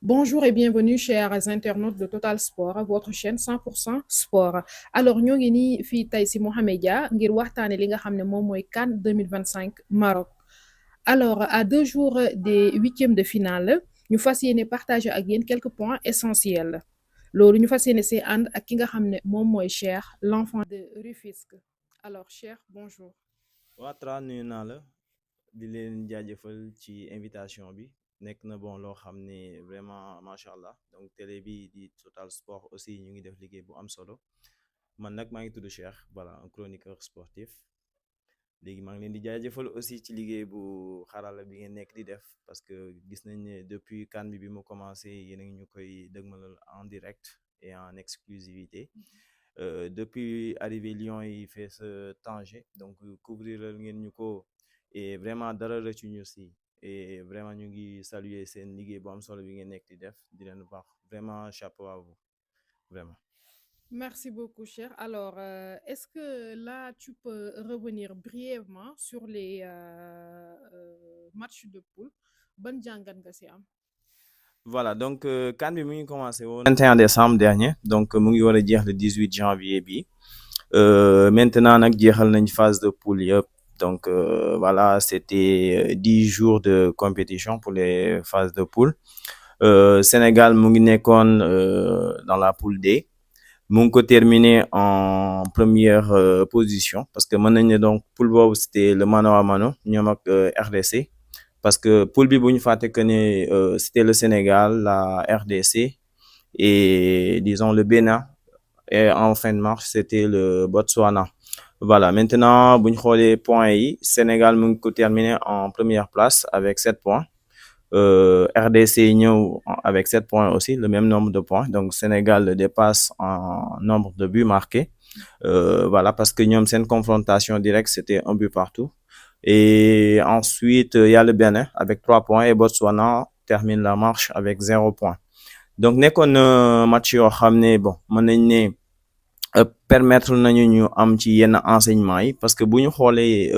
Bonjour et bienvenue, chers internautes de Total Sport, votre chaîne 100% sport. Alors, ñoo ngi nii fii tey si Mohamedia ngir waxtaane li nga xam ne moom mooy CAN 2025 Maroc. Alors, à 2 jours des huitièmes de finale, ñu fas yéene partager ak yéen quelques points essentiels. Loolu ñu fas yéene see ànd ak ki nga xam ne moom mooy Cheikh, l'enfant de Rufisque. Alors, Cheikh, bonjour. waa Tra nuyu naa la di leen jaajëfal ci invitation bi nekk na bon loo xam ne vraiment macha allah donc télé bi di Total Sport aussi ñu ngi def liggéey bu am solo man nag maa ngi tudd Cheikh voilà un chroniqueur sportif léegi maa ngi leen di jaajëfal aussi ci liggéey bu xarala bi ngeen nekk di def parce que gis nañ ne depuis CAN bi mu commencé yéen a ngi ñu koy dëgmalal en direct et en exclusivité. Depuis arrivé Lyon yi fait ce Tanger donc couvrir ngeen ñu ko et vraiment dara rëccu ñu si et vraiment ñu ngi saluer seen liggéey bu am solo bi ngeen nekk di def di leen wax vraiment chapeau à vous vraiment. Merci beaucoup, cher. Alors, est-ce que là, tu peux revenir brièvement sur les matchs de poule? Bonne jàngat nga si am. Voilà donc CAN bi mu ngi commencé woon 21 décembre dernier donc mu ngi war a jeex le 18 janvier bi maintenant nag jeexal nañ phase de poule yëpp donc voilà c'était 10 jours de compétition pour les phases de poule. Sénégal mu ngi nekkoon dans la poule D mu ngi ko terminé en première position parce que mën nañ ne donc poule boobu c'était le mano à mano ñoom ak RDC parce que poule bi bu ñu fàtte que ne c'était le Sénégal, la RDC et disons le Bénin et en fin de marche c'était le Botswana. Voilà maintenant bu ñu xoolee points yi Sénégal mu ngi ko terminé en première place avec 7 points. RDC ñëw avec 7 points aussi, le même nombre de points. Donc, Sénégal le dépasse en nombre de buts marqués. Voilà, parce que ñoom seen confrontation directe, c'était un but partout. Et ensuite, il y a le Bénin avec 3 points et Botswana termine la marche avec 0 point. Donc, nekkoon na match yoo xam ne bon mën nañ ne permettre nañu ñu am ci yenn enseignements yi parce que bu ñu xoolee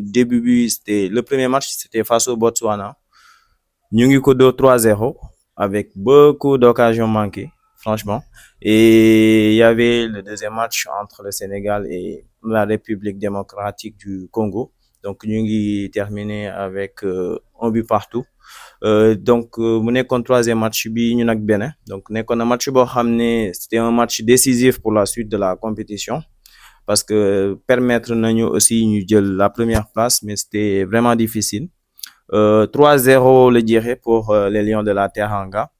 début bi c'était le premier match c'était face au Botswana. Ñu ngi ko dóor 3-0 avec beaucoup d'occasions manquées franchement et il y avait le deuxième match entre le Sénégal et la République démocratique du Congo donc ñu ngi terminé avec un but partout donc mu nekkoon troisième match bi ñu nag Bénin donc nekkoon na match boo xam ne c'était un match décisif pour la suite de la compétition parce que permettre nañu aussi ñu jël la première place mais c'était vraiment difficile. 3-0 le jeexee pour les Lions de la Teranga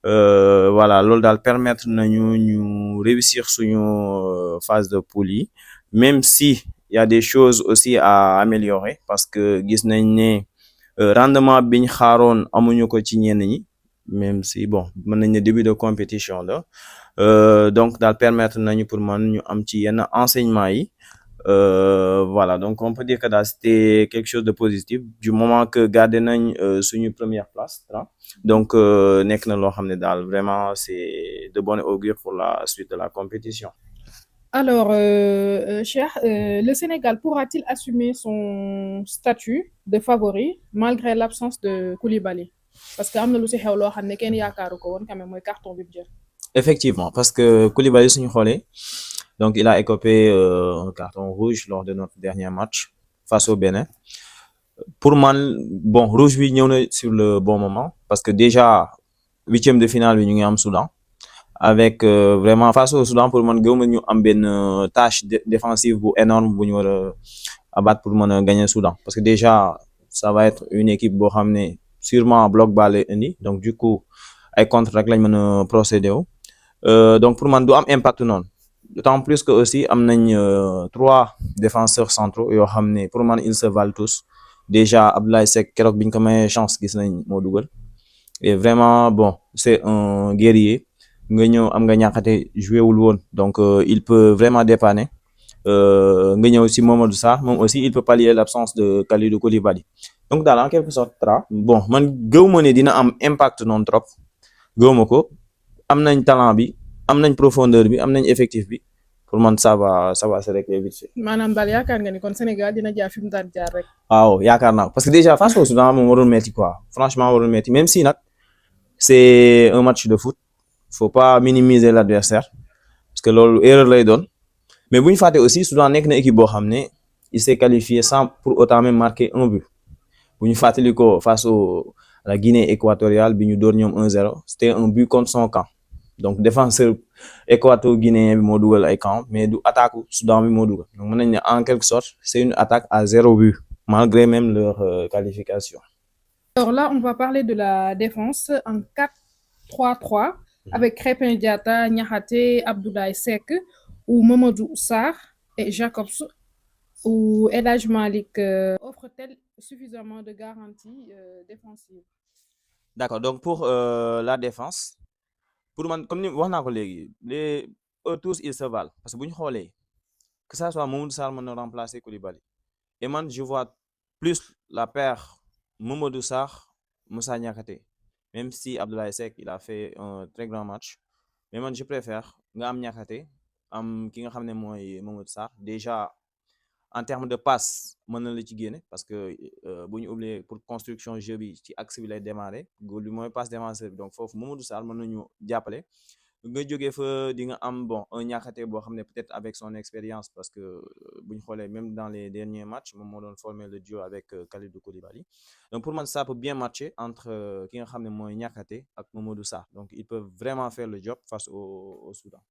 voilà loolu daal permettre nañu ñu réussir suñu phase de poule yi même si il y a des choses aussi à améliorer parce que gis nañ ne rendement biñ xaaroon amuñu ko ci ñenn ñi même si bon mën nañ ne début de compétition la donc daal permettre nañu pour man ñu am ci yenn enseignement yi. Voilà donc on peut dire que daal c'était quelque chose de positif du moment que gardé nañ suñu première place donc nekk na loo xam ne daal vraiment c'est de bon augure pour la suite de la compétition. Alors, Cheikh, le Sénégal pourra-t-il assumer son statut de favori malgré l'absence de Koulibaly? Parce que am na lu si xew loo xam ne kenn yaakaaru ko woon quand même mooy carton bi mu jël. Effectivement parce que Koulibaly suñu xoolee donc il a écopé un carton rouge lors de notre dernier match face au Bénin. Pour man bon rouge bi ñëw na sur le bon moment parce que déjà huitième de finale bi ñu ngi am Soudan avec vraiment face au Soudan pour man gëwuma ñu am benn tâche défensive bu énorme bu ñu war a abattre pour mën a gagner Soudan parce que déjà ça va être une équipe boo xam ne sûrement bloc bas lay indi donc du coup ay contre rek lañ mën a procéder wu donc pour man du am impact noonu d'autant plus que aussi am nañ 3 défenseurs centraux yoo xam ne pour man ils se valent tous. Déjà Abdoulaye Seck keroog biñ ko mayee chance gis nañ moo dugal et vraiment bon c'est un guerrier nga ñëw am nga ñàkkate joué wul woon donc il peut vraiment dépanner nga ñëw si Mamadou Sarr moom aussi il peut pallier l'absence de Kalidou Koulibaly donc daal en quelque sorte bon man gëwuma ne dina am impact noonu trop gëwuma ko am nañ talent bi am nañ profondeur bi am nañ effectif bi pour man ça va se régler vite fait. maanaam daal yaakaar nga ni kon Sénégal dina jaar fi mu daan jaar rek. waaw yaakaar naa parce que déjà face au Soudan moom warul metti quoi franchement warul metti même si nag c'est un match de foot. Faut pas minimiser l'adversaire parce que loolu erreur lay doon. Mais bu ñu fàtte aussi Soudan nekk na équipe boo xam ne il s'est qualifié sans pour autant même marquer un but. Bu ñu fàttali ko face à la Guinée équatoriale bi ñu dóor ñoom 1-0 c'était un but contre son camp. Donc défenseur équato-guinéen bi moo dugal ay camp mais du attaque Soudan bi moo dugal. Donc mën nañ ne en quelque sorte c'est une attaque à 0 but malgré même leur qualification. Alors là, on va parler de la défense en 4-3-3 avec Crépin Diatta, Niakhaté, Abdoulaye Seck ou Mamadou Sarr et Jacobs ou El Hadj Malick offre-t-elle suffisamment de garanties défensives? D'accord, donc pour la défense pour man comme ni wax naa ko léegi eux tous ils se valent parce que bu ñu xoolee que ça soit Mamadou Sarr mën na remplacer Koulibaly et man je vois plus la paire Mamadou Sarr Moussa Niakhaté même si Abdoulaye Seck il a fait un très grand match mais man je préfère nga am Niakhaté am ki nga xam ne mooy Mamadou Sarr déjà en termes de passe mën na la ci génne parce que bu ñu oublier pour construction jeu bi ci axe bi lay démarrer góol bi mooy passe défenseur bi donc foofu Mamadou Sarr mën nañu jàppale nga jógee fa di nga am bon un Niakhaté boo xam ne peut-être avec son expérience parce que bu ñu xoolee même dans les derniers matchs moom moo doon former le duo avec Kalidou Koulibaly donc pour man ça peut bien matcher entre ki nga xam ne mooy Niakhaté ak Mamadou Sarr donc ils peuvent vraiment faire le job face au Soudan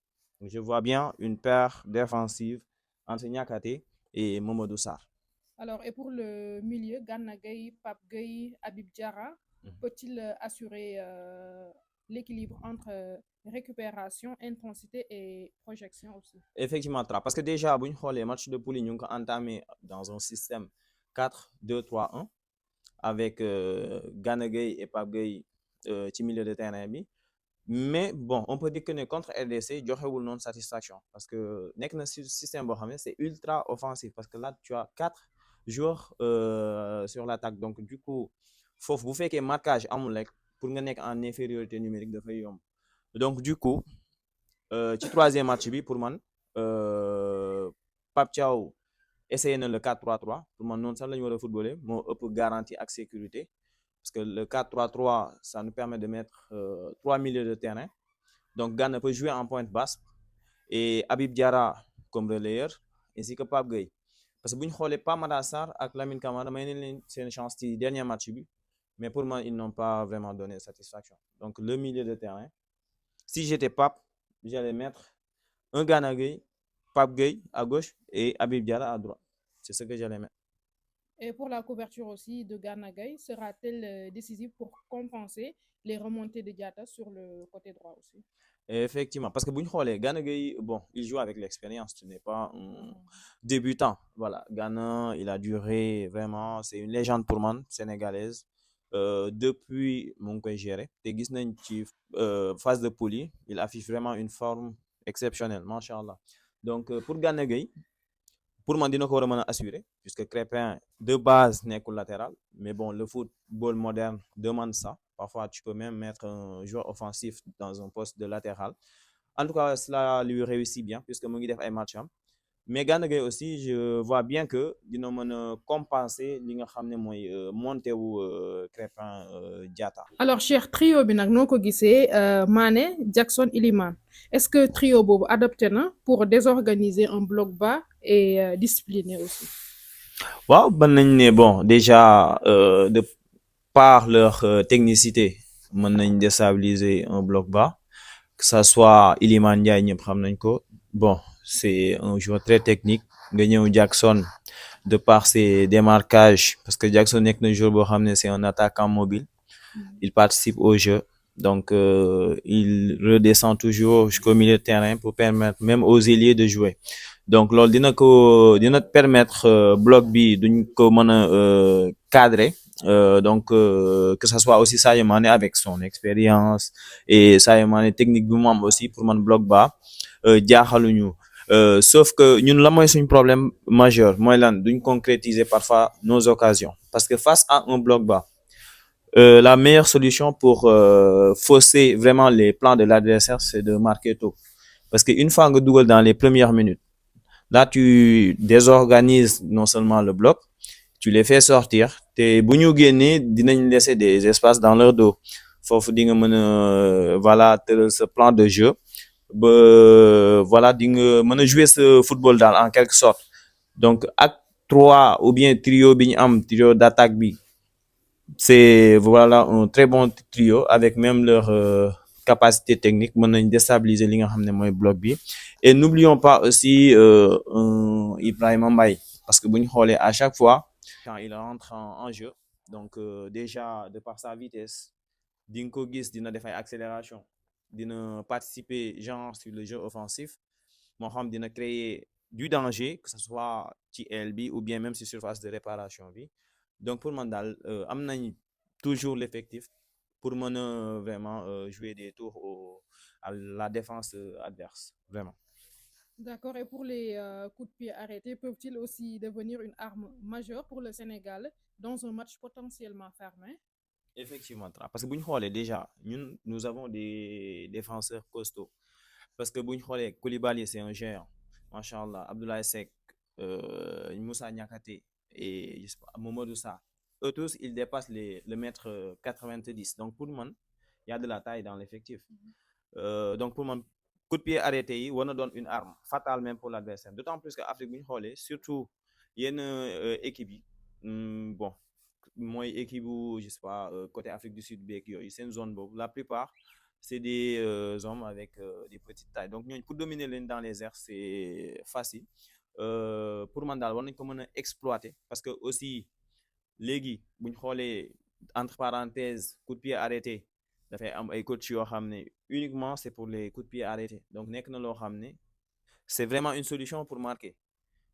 donc je vois bien une paire défensive entre Niakhaté et Mamadou Sarr. Alors, et pour le milieu, Gana Gueye, Pape Gueye, Habib Diarra, peut-il assurer l'équilibre entre récupération, intensité et projection aussi? Effectivement, parce que déjà, bu ñu xoolee match de poule yi ñu ngi ko entamé dans un système 4-2-3-1 avec Gana Gueye et Pape Gueye ci milieu de terrain bi mais bon on peut dire que ne contre RDC joxewul noonu satisfaction parce que nekk na système boo xam ne c'est ultra offensif parce que là tu as 4 joueurs sur l'attaque donc du coup foofu bu fekkee marquage amul rek pour nga nekk en infériorité numérique dafay yomb donc du coup ci troisième match bi pour man Pape Thiaw essayé na le 4-3-3 pour man noonu sax la ñu war a footballer moo ëpp garantie ak sécurité parce que le 4-3-3 ça nous permet de mettre 3 milieux de terrain donc Gana peut jouer en pointe basse et Habib Diarra comme relayeur ainsi que Pape Gueye parce que bu ñu xoolee Pape Matar Sarr ak Lamine Camara may nañ leen seen chance ci dernier match bi mais pour moi ils n'ont pas vraiment donné satisfaction donc le milieu de terrain si j'étais Pape j'allais mettre un Gana Gueye Pape Gueye à gauche et Habib Diarra à droite c'est ce que j'allais mettre. Et pour la couverture aussi de Gana Gueye, sera-t-elle décisive pour compenser les remontées de Diatta sur le côté droit aussi? Effectivement, parce que bu ñu xoolee Gana Gueye bon il joue avec l'expérience tu n'es pas un débutant voilà Gana il a duré vraiment c'est une légende pour man sénégalaise depuis mu ngi koy gérer te gis nañ ci phase de poule yi il affiche vraiment une forme exceptionnelle macha allah donc pour Gana Gueye pour man dina ko war a mën a assurer puisque Crépin de base nekkul latéral mais bon le football moderne demande ça parfois tu peux même mettre un joueur offensif dans un poste de latéral en tout cas cela lui réussit bien puisque mu ngi def ay match am mais Gana Gueye aussi je vois bien que dina mën a compenser li nga xam ne mooy montée wu Crépin Diatta. Alors Cheikh trio bi nag noo ko gisee Mané Jackson Iliman est-ce que trio boobu adopté na pour désorganiser un bloc bas et discipliner aussi? waaw mën nañ ne bon déjà de par leur technicité mën nañ déstabiliser un bloc bas que ça soit Iliman Ndiaye ñëpp xam nañ ko bon c'est un joueur très technique nga ñëw Jackson de par ses démarquages parce que Jackson nekk na joueur boo xam ne c'est un attaquant mobile il participe au jeu donc il redescend toujours jusqu'au milieu de terrain pour permettre même aux ailiers de jouer donc loolu dina permettre bloc bi duñ ko mën a cadrer donc que ça soit aussi Sadio Mané avec son expérience et Sadio Mané technique bi mu am aussi pour man bloc bas jaaxaluñu sauf que ñun la mooy suñ problème majeur mooy lan duñ concrétiser parfois nos occasions parce que face à un bloc bas la meilleure solution pour fausser vraiment les plans de l'adversaire c'est de marquer tôt parce que une fois nga dugal dans les premières minutes là tu désorganises non seulement le bloc tu les fais sortir te bu ñu génnee dinañ laisser des espaces dans leur dos foofu di nga mën a voilà tëral sa plan de jeu ba voilà di nga mën a jouer ce football daal en quelque sorte donc ak trois ou bien trio bi ñu am trio d'attaque bi c'est voilà un très bon trio avec même leur capacité technique mën nañ déstabiliser li nga xam ne mooy bloc bi et n'oublions pas aussi Ibrahima Mbaye parce que bu ñu xoolee à chaque fois quand il rentre en jeu donc déjà de par sa vitesse di nga ko gis dina def ay accélération dina participer genre sur le jeu offensif moo xam dina créer du danger que ce soit ci aile bi ou bien même sur surface de réparation bi donc pour man daal am nañ toujours l'effectif pour mën a vraiment jouer des tours à la défense adverse vraiment. D'accord. Et pour les coups de pied arrêtés, peuvent-ils aussi devenir une arme majeure pour le Sénégal dans un match potentiellement fermé? Effectivement parce que bu ñu xoolee déjà ñun nous avons des défenseurs costauds parce que bu ñu xoolee Koulibaly c'est un géant macha allah Abdoulaye Seck Moussa Niakhaté et je sais pas Mamadou Sarr eux tous ils dépassent le mètre 90 donc pour man il y a de la taille dans l'effectif donc pour man coup de pied arrêté yi war na doon une arme fatale même pour l'adversaire d'autant plus que Afrique bu ñu xoolee surtout yenn équipe yi bon mooy équipe bu je sais pas côté Afrique du Sud beeg yooyu seen zone boobu la plupart c'est des hommes avec des petites tailles donc ñooñu pour dominer leen dans les airs c'est facile pour man daal war nañ ko mën a exploiter parce que aussi léegi bu ñu xoolee entre parenthèses coup de pied arrêté dafay am ay coach yoo xam ne uniquement c'est pour les coups de pied arrêtés donc nekk na loo xam ne c'est vraiment une solution pour marquer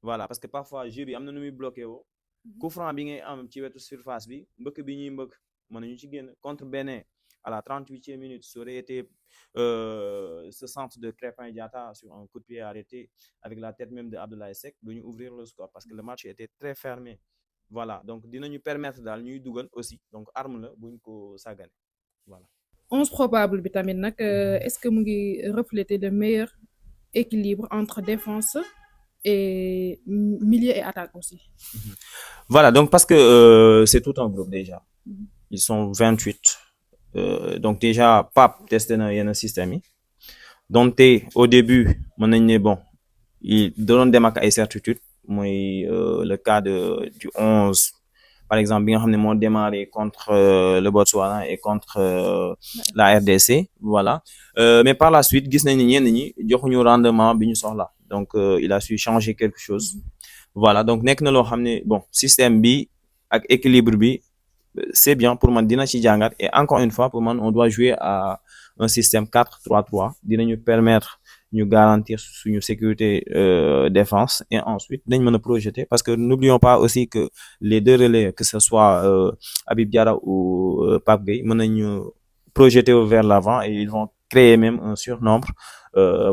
voilà parce que parfois jeu bi am na nu muy bloqué woo coup franc bi ngay am ci wetu surface bi mbëkk bi ñuy mbëkk mën nañu ci génn contre Bénin à la 38e minute ça aurait été ce centre de Crépin Diatta sur un coup de pied arrêté avec la tête même de Abdoulaye Seck du ñu ouvrir le score parce que le match était très fermé voilà donc dinañu permettre daal ñuy dugal aussi donc arme la buñ ko sàggane voilà. 11 probable bi tamit nag est-ce que mu ngi refléter le meilleur équilibre entre défense et milieu et attaque aussi? Voilà donc parce que c'est tout un groupe déjà ils sont 28 donc déjà Pape testé na yenn système yi donte au début mën nañ ne bon il doon dem ak ay certitudes mooy le cas du 11 par exemple bi nga xam ne moo démarré contre le Botswana et contre la RDC voilà mais par la suite gis nañ ni ñenn ñi joxuñu rendement bi ñu soxla donc il a su changer quelque chose voilà donc nekk na loo xam ne bon système bi ak équilibre bi c'est bien pour man dina ci jàngat et encore une fois pour man on doit jouer à un système 4-3-3 dinañu permettre ñu garantir suñu sécurité défense et ensuite dañ mën a projeter parce que n'oublions pas aussi que les deux relais que ce soit Habib Diarra ou Pape Gueye mën nañu projeter vers l'avant et ils vont créer même un surnombre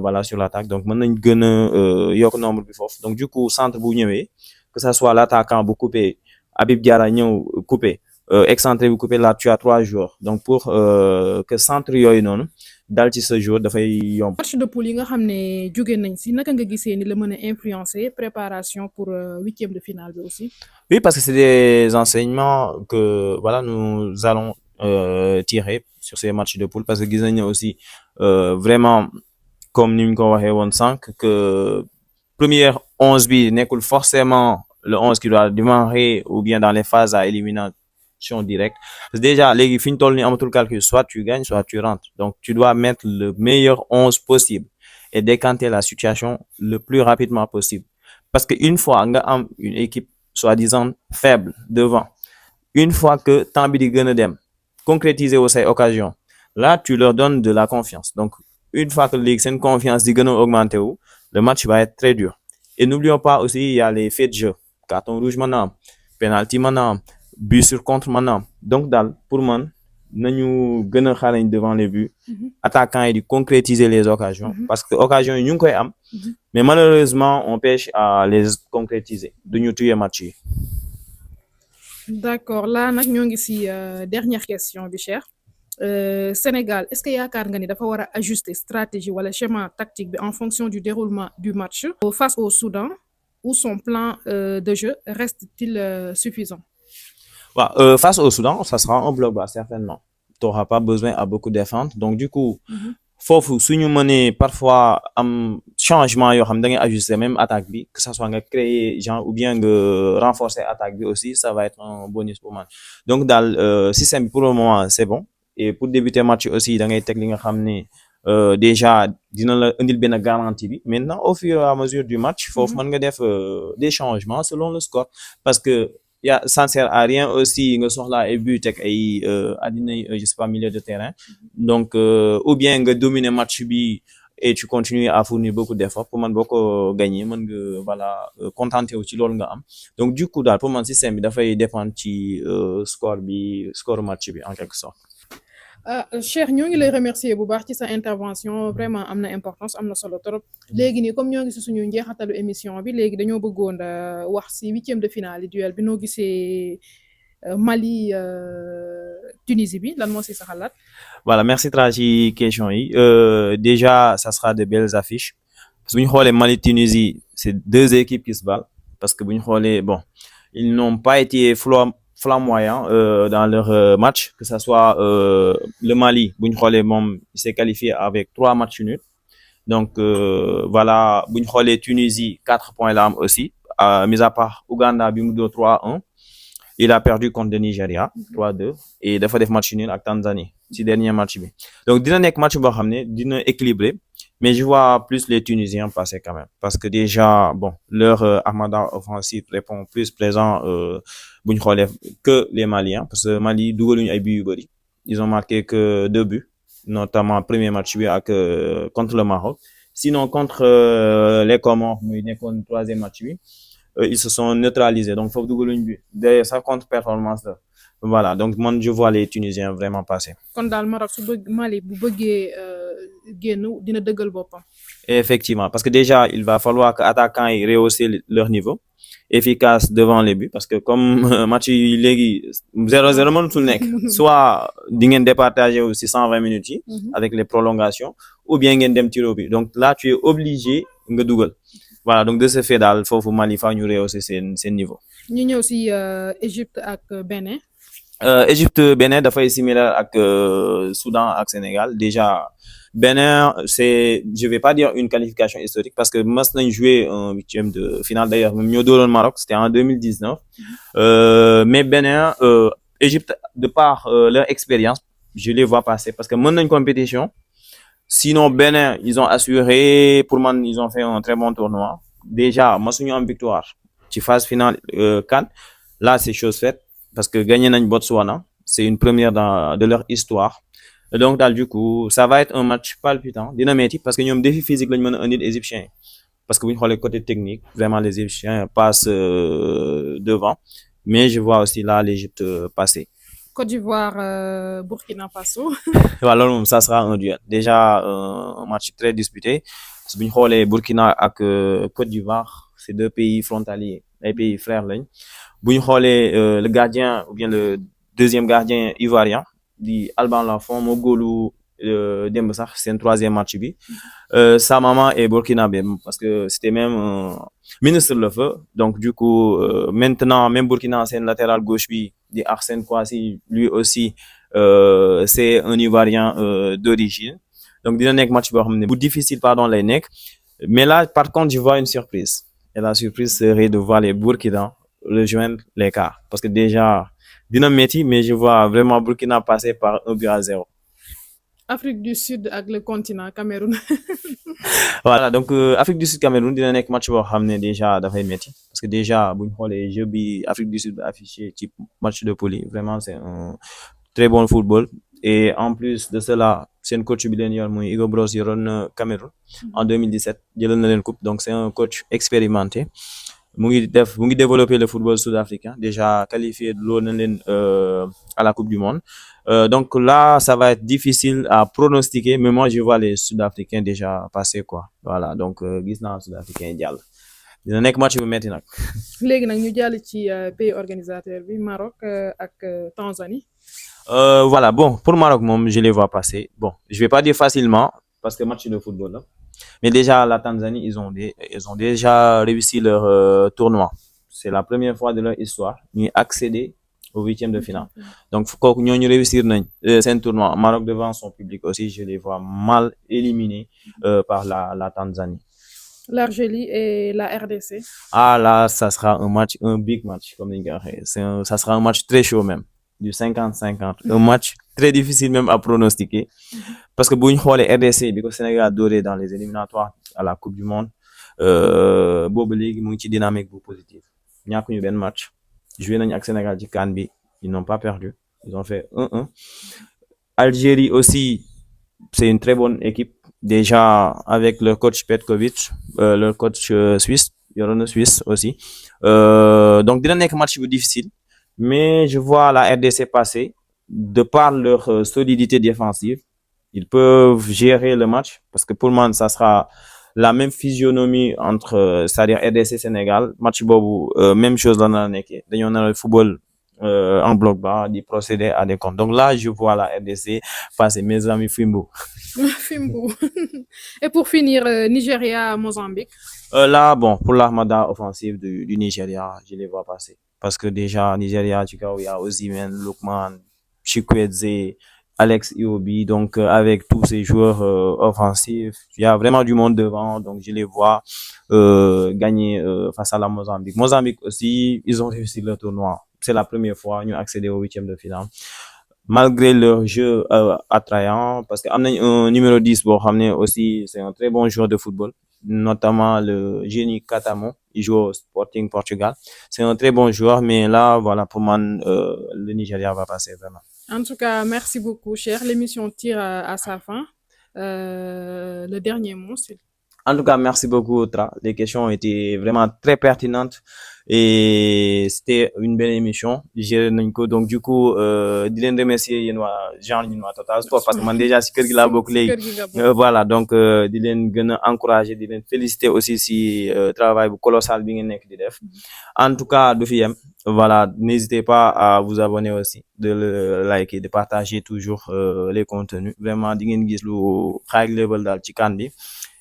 voilà sur l'attaque donc mën nañ gën a yokk nombre bi foofu donc du coup centre bu ñëwee que ça soit l'attaquant bu coupé Habib Diarra ñëw coupé excentré bu coupé là tu as 3 joueurs donc pour que centre yooyu noonu dal ci ce jour dafay yomb. match de poule yi nga xam ne jóge nañ si naka nga gisee ni la mën a influencer préparation pour huitième de finale bi aussi. Oui parce que c'est des enseignements que voilà nous allons tirer sur ces matchs de poule parce que gis nañ aussi vraiment comme ni ñu ko waxee woon sànq que première 11 bi nekkul forcément le 11 qui doit démarrer ou bien dans les phases à élimination directe déjà léegi fi ñu toll ni amatul calcul soit tu gagnes soit tu rentres donc tu dois mettre le meilleur 11 possible et décanter la situation le plus rapidement possible parce que une fois nga am une équipe soi-disant faible devant une fois que temps bi di gën a dem concrétiser wu say occasion là tu leur donnes de la confiance donc une fois que léegi seen confiance di gën a augmenter wu le match va être très dur et n'oublions pas aussi il y a les faits de jeu carton rouge mën na am penalty mën na am but sur contre mën na am donc daal pour man nañu gën a xarañ devant les buts attaquants yi di concrétiser les occasions parce que occasions yi ñu ngi koy am mais malheureusement on pêche à les concrétiser duñu tuer match yi. D'accord là nag ñoo ngi ci dernière question bi Cheikh Sénégal est-ce que yaakaar nga ni dafa war a ajuster stratégie wala schéma tactique bi en fonction du déroulement du match face au Soudan ou son plan de jeu reste-t-il suffisant? Face au Soudan ça sera un bloc bas certainement t'auras pas besoin à beaucoup défendre. Donc du coup, foofu suñu mënee parfois am changement yoo xam da ngay ajuster même attaque bi, que ça soit nga créer genre ou bien nga renforcer attaque bi aussi, ça va être un bonus pour man. Donc daal système bi pour le moment c'est bon. Et pour débuter match aussi da ngay teg li nga xam ne déjà dina la indil benn garantie bi. Maintenant au fur et à mesure du match foofu mën nga def des changements selon le score, parce que ça ne sert à rien aussi nga soxla ay but ak ay addina je sais pas milieu de terrain. Donc ou bien nga dominer match bi et tu continues à fournir beaucoup d'efforts, pour man boo ko gagner mën nga voilà contenté wu ci loolu nga am. Donc du coup daal pour man système bi dafay dépendre ci score match bi en quelque sorte. Cheikh ñoo ngi lay remercier bu baax ci sa intervention, vraiment am na importance, am na solo trop. léegi nii comme ñoo ngi si suñu njeexatalu émission bi, léegi dañoo bëggoon wax si 8e de finale duel bi noo gisee Mali Tunisie bi lan moo si sa xalaat. Voilà, merci Tra ci question yi. Déjà ça sera de belles affiches, parce que bu ñu xoolee Mali Tunisie c'est deux équipes qui se battent, parce que bu ñu xoolee bon ils n'ont pas été flamboyants dans leur match, que ça soit le Mali bu ñu xoolee moom il s'est qualifié avec 3 matchs nuls. Donc voilà, bu ñu xoolee Tunisie 4 points la am aussi, mis à part Ouganda bi mu dóor 3-1. Il a perdu contre le Nigeria 3-2 et dafa def match nul ak Tanzanie ci dernier match bi. Donc dina nekk match boo xam ne dina équilibré, mais je vois plus les Tunisiens passer quand même, parce que déjà bon leur armada offensive répond plus présent bu ñu xoolee que les Maliens, parce que Mali dugaluñu ay buts yu bëri. Ils ont marqué que 2 buts, notamment premier match bi ak contre le Maroc. Sinon contre les Comores muy nekkoon 3e match bi. Ils se sont neutralisés, donc faut dugaluñ bi d'ailleurs ça contre performance la. Voilà, donc moi je vois les Tunisiens vraiment passer. kon daal Maroc su bëgg Mali bu bëggee génn dina dëggal boppam. Effectivement, parce que déjà il va falloir que attaquants yi rehausser leur niveau, efficace devant les buts, parce que comme match yi léegi 0-0 mënatul nekk, soit di ngeen départager aussi 120 minutes yi avec les prolongations, ou bien ngeen dem tir au but. Donc là tu es obligé nga dugal. Voilà, donc de ce fait daal foofu Mali fa ñu rehausser seen niveau. ñu ñëw si Égypte ak Bénin. Égypte Bénin dafay similaire ak Soudan ak Sénégal. Déjà Bénin c'est, je vais pas dire une qualification historique, parce que mas nañ jouer un 8e de finale, d'ailleurs même ñoo dooroon Maroc, c'était en 2019. Mais Bénin Égypte de par leur expérience je les vois passer, parce que mën nañ compétition. Sinon Bénin ils ont assuré, pour man ils ont fait un très bon tournoi. Déjà masuñu am victoire ci phase finale CAN. Là c'est chose faite, parce que gagné nañ Botswana, c'est une première de leur histoire. Et donc daal du coup ça va être un match palpitant, dina metti, parce que ñoom défi physique lañ mën a indil égyptiens, parce que bu ñu xoolee côté technique vraiment les égyptiens passent devant, mais je vois aussi là l'Égypte passer. Côte d'Ivoire Burkina Faso. Voilà, loolu moom ça sera un duel, déjà un match très disputé, parce que bu ñu xoolee Burkina ak Côte d'Ivoire c'est 2 pays frontaliers, ay pays frères lañ. Bu ñu xoolee le gardien ou bien le deuxième gardien ivoirien di Alban Lafont moo góolu démb sax seen 3e match bi. Sa maman est burkinabé, parce que c'était même ministre le feu. Donc du coup maintenant même Burkina seen latéral gauche bi di Arsène Kouassi, lui aussi c'est un Ivoirien d'origine. Donc dina nekk match boo xam ne bu difficile lay nekk. Mais là par contre je vois une surprise, et la surprise serait de voir les Burkina rejoindre les quarts, parce que déjà dina metti, mais je vois vraiment Burkina passer par 1-0. Afrique du Sud ak le continent Cameroun. Voilà, donc Afrique du Sud Cameroun dina nekk match boo xam ne déjà dafay metti, parce que déjà bu ñu xoolee jeu bi Afrique du Sud bi affiché ci match de poule yi, vraiment c'est un très bon football. Et en plus de cela seen coach bi leen yor muy Hugo Broos yoroon na Cameroun en 2017, jëlal na leen coupe, donc c'est un coach expérimenté. mu ngi développer le football sud-africain, déjà qualifié loo na leen à la coupe du monde. Donc là ça va être difficile à pronostiquer, mais moi je vois les Sud-Africains déjà passer quoi. Voilà, donc gis naa Sud-Africains jàll. dina nekk match bu metti nag. léegi nag ñu jàll ci pays organisateur bi Maroc ak Tanzanie. Voilà, bon pour Maroc moom je les vois passer. Bon, je vais pas dire facilement, parce que match de football là. Mais déjà la Tanzanie ils ont déjà réussi leur tournoi. C'est la première fois de leur histoire ñuy accéder au huitième de finale. Donc kooku ñooñu réussir nañ seen tournoi. Maroc devant son public aussi, je les vois mal éliminés par la Tanzanie. L'Algérie et la RDC. Ah là, ça sera un big match, comme les gars. Ça sera un match très chaud même, du 50-50. Un match très difficile même à pronostiquer. Parce que bu ñu xoolee RDC bi ko Sénégal dooree dans les éliminatoires à la Coupe du Monde, boobu léegi mu ngi ci dynamique bu positive. Ñàkkuñu benn match. Joué nañu ak Sénégal ci CAN bi, ils n'ont pas perdu. Ils ont fait 1-1. Algérie aussi, c'est une très bonne équipe. Déjà avec le coach Petkovic, le coach suisse, Yorone Suisse aussi. Donc dina nekk match bu difficile, mais je vois la RDC passer de par leur solidité défensive. Ils peuvent gérer le match parce que pour moi, ça sera la même physionomie entre, c'est-à-dire RDC Sénégal. Match boobu, même chose la na nekkee. Dañoo nar a football en bloc bas, d'y procéder à des comptes. Donc là, je vois la RDC passer, mes amis Fimbo. Fimbo. Et pour finir, Nigeria-Mozambique. Là, bon, pour l'armada offensive du Nigeria, je les vois passer. Parce que déjà, Nigeria, tu vois, il y a Osimhen, Lookman, Chukwueze, Alex Iwobi, donc avec tous ces joueurs offensifs, il y a vraiment du monde devant, donc je les vois gagner face à la Mozambique. Mozambique aussi, ils ont réussi leur tournoi. C'est la première fois ñu accéder au huitième de finale. Malgré leur jeu attrayant, parce que am nañ un numéro 10 boo xam ne aussi c'est un très bon joueur de football, notamment le Génie Katamo, il joue au Sporting Portugal. C'est un très bon joueur, mais là, voilà, pour moi, le Nigeria va passer vraiment. En tout cas, merci beaucoup, cher. L'émission tire à sa fin. Le dernier mot, c'est... En tout cas, merci beaucoup, Tra. Les questions ont été vraiment très pertinentes et c'était une belle émission. Donc, du coup, di leen remercier yéen waa genre ñun waa Total Sport parce que man déjà si kër gi laa bokk léegi. Voilà, donc di leen gën a encourager, di leen féliciter aussi si travail bu colossal bi ngeen nekk di def. En tout cas, du fi yem. Voilà, n'hésitez pas à vous abonner aussi, de le liker, de partager toujours les contenus. Vraiment, di ngeen gis lu high level daal ci CAN bi.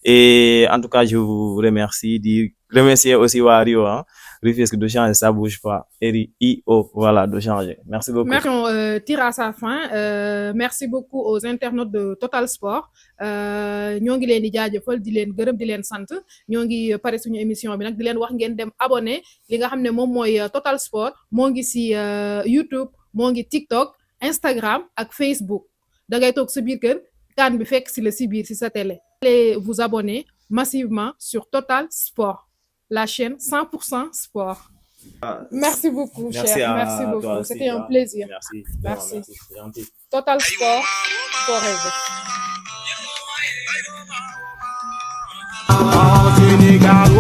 Et en tout cas, je vous remercie. De remercier aussi Wario, hein. Rufisque de changer, ça bouge pas. RIO, voilà, de changer. Merci beaucoup. Merci, on tire à sa fin. Merci beaucoup aux internautes de Total Sport. ñoo ngi leen di jaajëfal di leen gërëm di leen sant ñoo ngi pare suñu émission bi nag di leen wax ngeen dem abonné li nga xam ne moom mooy Total Sport moo ngi si YouTube moo ngi TikTok Instagram ak Facebook da ngay toog sa biir kër CAN bi fekk si la si biir si sa télé. Allez vous abonner massivement sur Total Sport, la chaîne 100% sport. Merci beaucoup, cher. Merci beaucoup. C'était un plaisir. Merci. Merci. C'est gentil. Total Sport forever. Sénégal